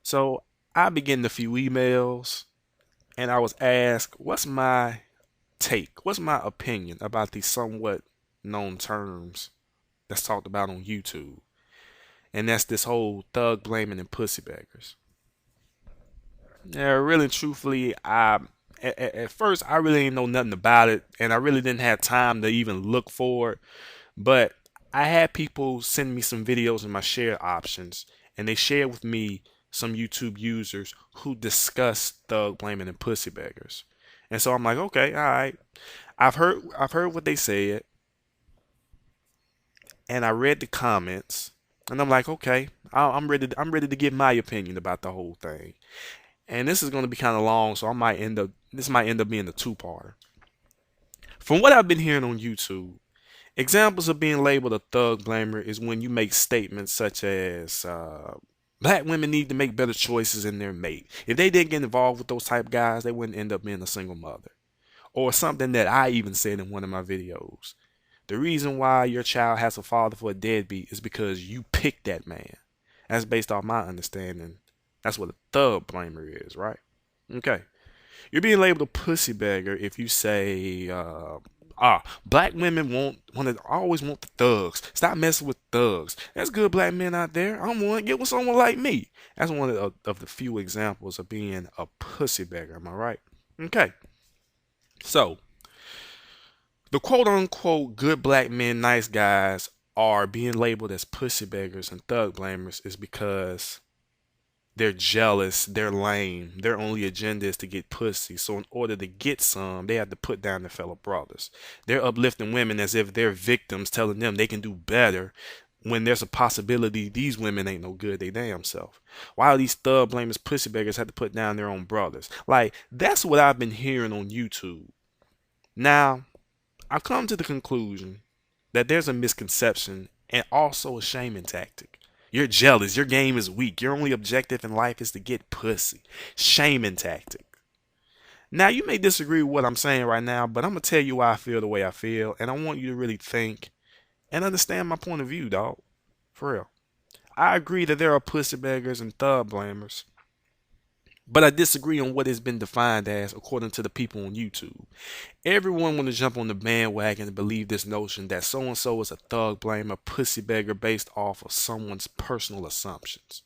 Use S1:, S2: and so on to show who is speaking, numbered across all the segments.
S1: So I began a few emails and I was asked, what's my take? What's my opinion about these somewhat known terms that's talked about on YouTube? And that's this whole thug blaming and pussy beggars. Yeah, really, truthfully, at first I really didn't know nothing about it, and I really didn't have time to even look for it. But I had people send me some videos in my share options, and they shared with me some YouTube users who discuss thug blaming and pussy beggars. And so I'm like, okay, all right. I've heard what they said, and I read the comments, and I'm like, okay, I'm ready to give my opinion about the whole thing. And this is going to be kind of long, so this might end up being a two-parter. From what I've been hearing on YouTube, examples of being labeled a thug blamer is when you make statements such as black women need to make better choices in their mate. If they didn't get involved with those type of guys, they wouldn't end up being a single mother. Or something that I even said in one of my videos. The reason why your child has a father for a deadbeat is because you picked that man. That's based off my understanding. That's what a thug blamer is, right? Okay. You're being labeled a pussy beggar if you say, black women want to always want the thugs. Stop messing with thugs. There's good black men out there. I want to get with someone like me. That's one of the few examples of being a pussy beggar. Am I right? Okay. So the quote unquote good black men, nice guys are being labeled as pussy beggars and thug blamers is because they're jealous, they're lame, their only agenda is to get pussy. So in order to get some, they have to put down their fellow brothers. They're uplifting women as if they're victims, telling them they can do better when there's a possibility these women ain't no good they damn self. Why these thug blamers pussy beggars have to put down their own brothers? Like, that's what I've been hearing on YouTube. Now, I've come to the conclusion that there's a misconception and also a shaming tactic. You're jealous. Your game is weak. Your only objective in life is to get pussy. Shaming tactic. Now, you may disagree with what I'm saying right now, but I'm going to tell you why I feel the way I feel. And I want you to really think and understand my point of view, dog. For real. I agree that there are pussy beggars and thug blamers. But I disagree on what it's been defined as according to the people on YouTube. Everyone want to jump on the bandwagon and believe this notion that so and so is a thug blamer, pussy beggar based off of someone's personal assumptions.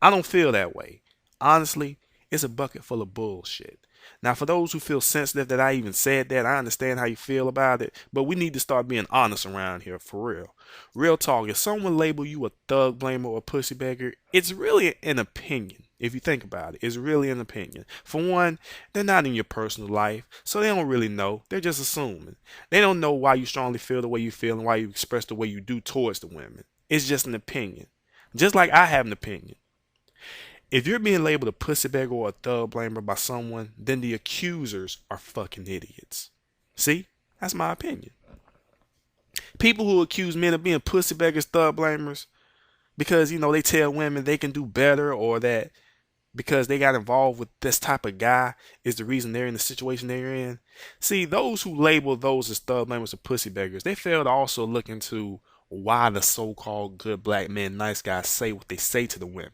S1: I don't feel that way. Honestly, it's a bucket full of bullshit. Now, for those who feel sensitive that I even said that, I understand how you feel about it, but we need to start being honest around here for real. Real talk, if someone label you a thug blamer or a pussy beggar, it's really an opinion. If you think about it, it's really an opinion. For one, they're not in your personal life, so they don't really know. They're just assuming. They don't know why you strongly feel the way you feel and why you express the way you do towards the women. It's just an opinion. Just like I have an opinion. If you're being labeled a pussy beggar or a thug blamer by someone, then the accusers are fucking idiots. See? That's my opinion. People who accuse men of being pussy beggars, thug blamers, because, they tell women they can do better or that because they got involved with this type of guy is the reason they're in the situation they're in. See, those who label those as thug blamers or pussy beggars, they fail to also look into why the so-called good black men, nice guys say what they say to the women.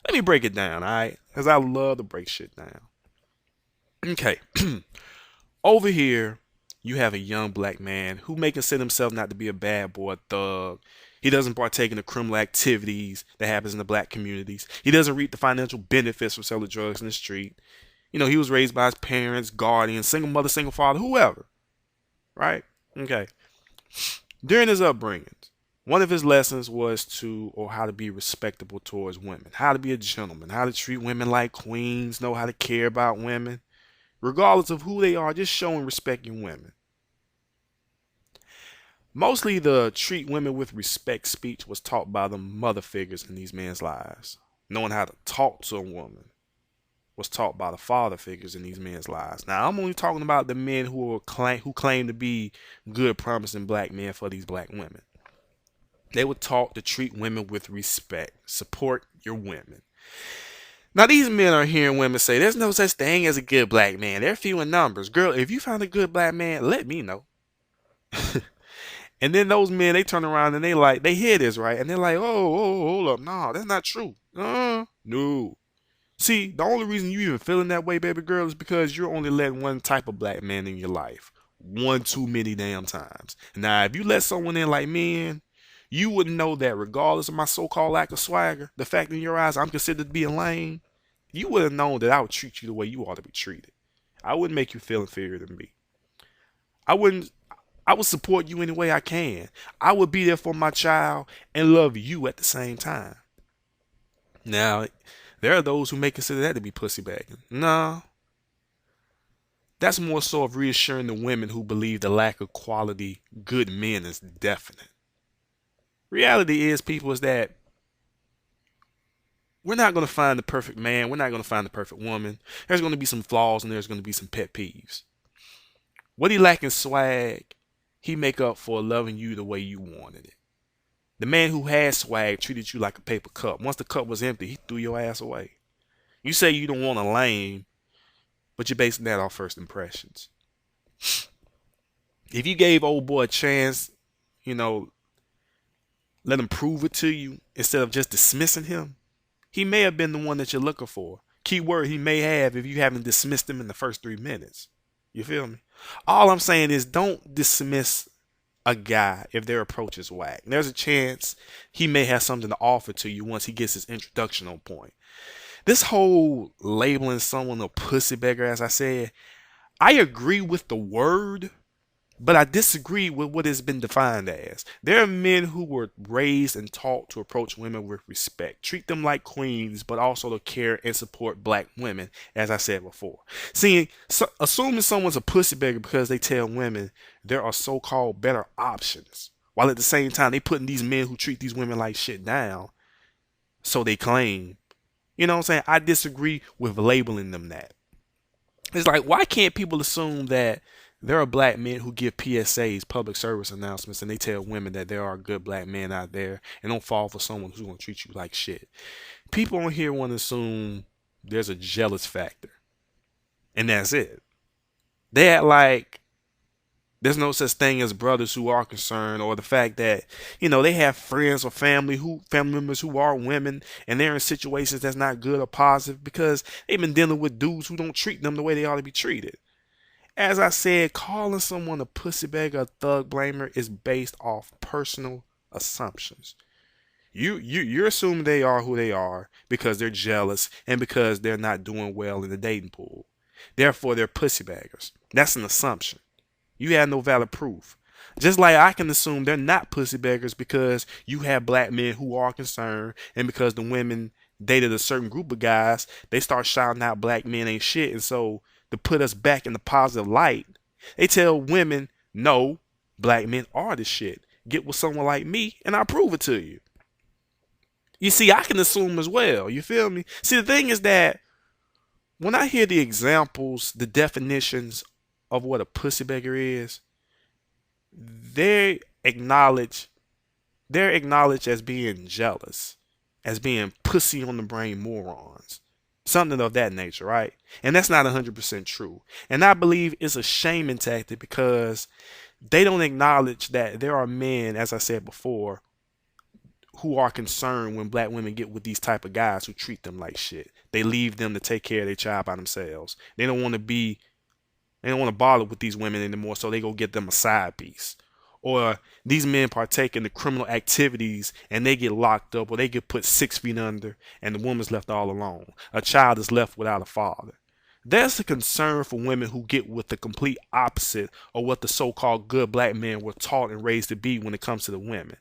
S1: Let me break it down, alright? Because I love to break shit down. Okay. Over here, you have a young black man who may consider himself not to be a bad boy, a thug. He doesn't partake in the criminal activities that happens in the black communities. He doesn't reap the financial benefits from selling drugs in the street. He was raised by his parents, guardians, single mother, single father, whoever. Right? Okay. During his upbringing, one of his lessons was how to be respectable towards women, how to be a gentleman, how to treat women like queens, know how to care about women, regardless of who they are, just showing respect in women. Mostly the treat women with respect speech was taught by the mother figures in these men's lives. Knowing how to talk to a woman was taught by the father figures in these men's lives. Now, I'm only talking about the men who claim to be good, promising black men for these black women. They were taught to treat women with respect, support your women. Now, these men are hearing women say, there's no such thing as a good black man. They're few in numbers. Girl, if you found a good black man, let me know. And then those men, they turn around and they hear this, right? And they're like, hold up. No, that's not true. No. See, the only reason you even feeling that way, baby girl, is because you're only letting one type of black man in your life. One too many damn times. Now, if you let someone in like me in, you wouldn't know that regardless of my so-called lack of swagger, the fact in your eyes I'm considered to be a lame, you would have known that I would treat you the way you ought to be treated. I wouldn't make you feel inferior to me. I wouldn't I would support you any way I can. I would be there for my child and love you at the same time. Now, there are those who may consider that to be pussy bagging. No, that's more so of reassuring the women who believe the lack of quality good men is definite. Reality is, people, is that we're not going to find the perfect man. We're not going to find the perfect woman. There's going to be some flaws and there's going to be some pet peeves. What he lack in swag, he make up for loving you the way you wanted it. The man who had swag treated you like a paper cup. Once the cup was empty, he threw your ass away. You say you don't want a lame, but you're basing that off first impressions. If you gave old boy a chance, you know, let him prove it to you instead of just dismissing him, he may have been the one that you're looking for. Key word, he may have if you haven't dismissed him in the first 3 minutes. You feel me? All I'm saying is don't dismiss a guy if their approach is whack. There's a chance he may have something to offer to you once he gets his introduction on point. This whole labeling someone a pussy beggar, as I said, I agree with the word, but I disagree with what it's been defined as. There are men who were raised and taught to approach women with respect, treat them like queens, but also to care and support black women, as I said before. Assuming someone's a pussy beggar because they tell women there are so-called better options, while at the same time they putting these men who treat these women like shit down, so they claim. You know what I'm saying? I disagree with labeling them that. It's like, why can't people assume that there are black men who give PSAs, public service announcements, and they tell women that there are good black men out there and don't fall for someone who's going to treat you like shit? People on here want to assume there's a jealous factor. And that's it. They act like there's no such thing as brothers who are concerned, or the fact that, you know, they have friends or family members who are women and they're in situations that's not good or positive because they've been dealing with dudes who don't treat them the way they ought to be treated. As I said, calling someone a pussy beggar, a thug blamer is based off personal assumptions. You're assuming they are who they are because they're jealous and because they're not doing well in the dating pool. Therefore, they're pussy baggers. That's an assumption. You have no valid proof. Just like I can assume they're not pussy beggars because you have black men who are concerned, and because the women dated a certain group of guys, they start shouting out black men ain't shit. And so to put us back in the positive light, they tell women, no, black men are the shit. Get with someone like me and I'll prove it to you. You see, I can assume as well. You feel me? See, the thing is that when I hear the examples, the definitions of what a pussy beggar is, they're acknowledged as being jealous, as being pussy on the brain morons, something of that nature, right? And that's not 100% true. And I believe it's a shaming tactic because they don't acknowledge that there are men, as I said before, who are concerned when black women get with these type of guys who treat them like shit. They leave them to take care of their child by themselves. They don't want to bother with these women anymore, so they go get them a side piece. Or these men partake in the criminal activities and they get locked up, or they get put 6 feet under and the woman's left all alone. A child is left without a father. There's a concern for women who get with the complete opposite of what the so-called good black men were taught and raised to be when it comes to the women.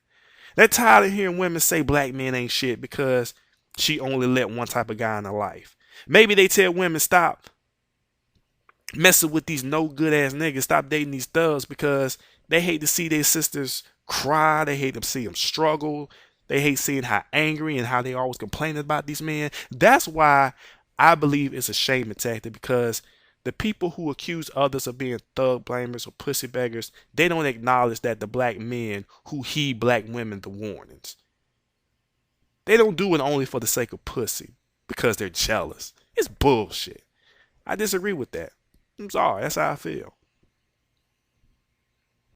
S1: They're tired of hearing women say black men ain't shit because she only let one type of guy in her life. Maybe they tell women stop messing with these no good ass niggas, stop dating these thugs because they hate to see their sisters cry, they hate to see them struggle, they hate seeing how angry and how they always complaining about these men. That's why I believe it's a shaming tactic, because the people who accuse others of being thug blamers or pussy beggars, they don't acknowledge that the black men who heed black women the warnings. They don't do it only for the sake of pussy because they're jealous. It's bullshit. I disagree with that. I'm sorry, that's how I feel.